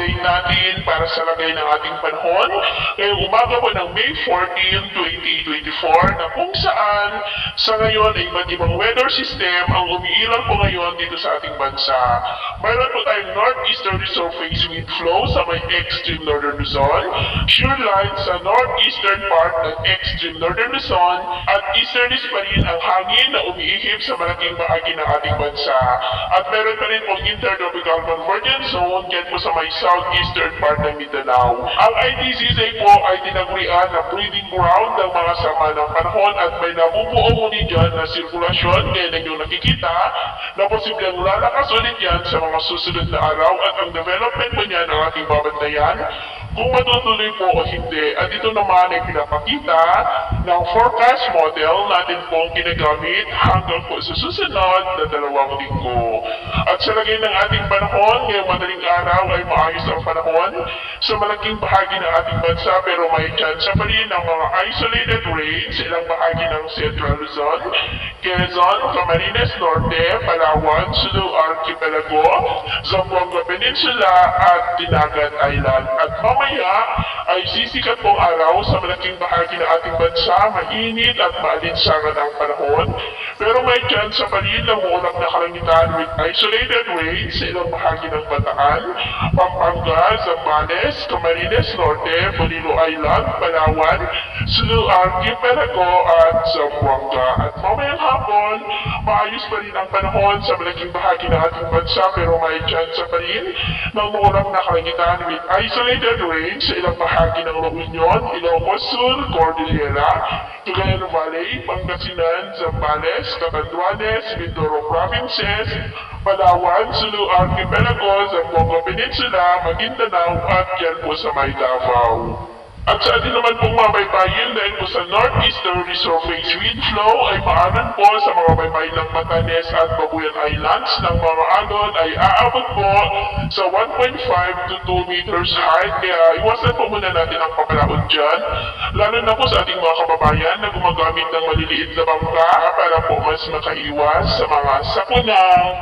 update natin para sa lagay ng ating panahon ngayong umaga po ng May 14, 2024 na kung saan sa ngayon ay iba't ibang weather system ang umiiral po ngayon dito sa ating bansa. Mayroon po tayong northeastern surface wind flow sa may extreme northern Luzon, sure line sa northeastern part ng extreme northern Luzon at easterlies pa rin ang hangin na umiihip sa malaking bahagi ng ating bansa. At meron pa rin pong intertropical convergence zone dyan po sa may southeastern part ng Mindanao. Ang ITCZ po ay tinagurian na breeding ground ng mga sama ng panahon at may nabubuo muli dyan na sirkulasyon kaya ninyong nakikita na posibleng lalakas ulit yan sa mga susunod na araw at ang development po niyan ang ating babantayan kung matutuloy po o hindi. At ito naman ay pinapakita ng forecast model natin pong ginagamit hanggang po sa susunod na 2 linggo. At sa lagay ng ating panahon, ngayong madaling araw ay maayos ang panahon sa malaking bahagi ng ating bansa pero may chance pa rin ng mga isolated rains sa ilang bahagi ng Central Luzon, Quezon, Camarines Norte, Palawan, Sulu Archipelago, Zamboanga Peninsula at Dinagat Island. At mamaya ay sisikat pong araw sa malaking bahagi ng ating bansa, mainit at maalinsangan ang panahon. Pero may chance pa rin ng ulap na kalangitan with isolated rains sa ilang bahagi ng Bataan, Pampanga, Zambales, Camarines Norte, Bonilo Island, Palawan, Sulu Archipelago at Zamboanga. At mamayang hapon, maayos pa rin ang panahon sa malaking bahagi ng ating bansa pero may chance pa rin ng ulap na kalangitan with isolated rains sa ilang bahagi ng La Union, Ilocos Sur, Cordillera, Cagayan Valley, Pangasinan, Zambales, Catanduanes, Mindoro Provinces, Palawan, Sulu Archipelago, Zamboanga Peninsula, Maguindanao at yan po sa may Davao. At sa atin naman pong mabaybayin dahil po sa northeastern resurface wind flow ay maanan po sa mga baybayin ng Batanes at Babuyan Islands ng mga alon ay aabot po sa 1.5 to 2 meters height kaya iwasan po muna natin ang papalaot dyan lalo na po sa ating mga kababayan na gumagamit ng maliliit na bangka para po mas makaiwas sa mga sakunang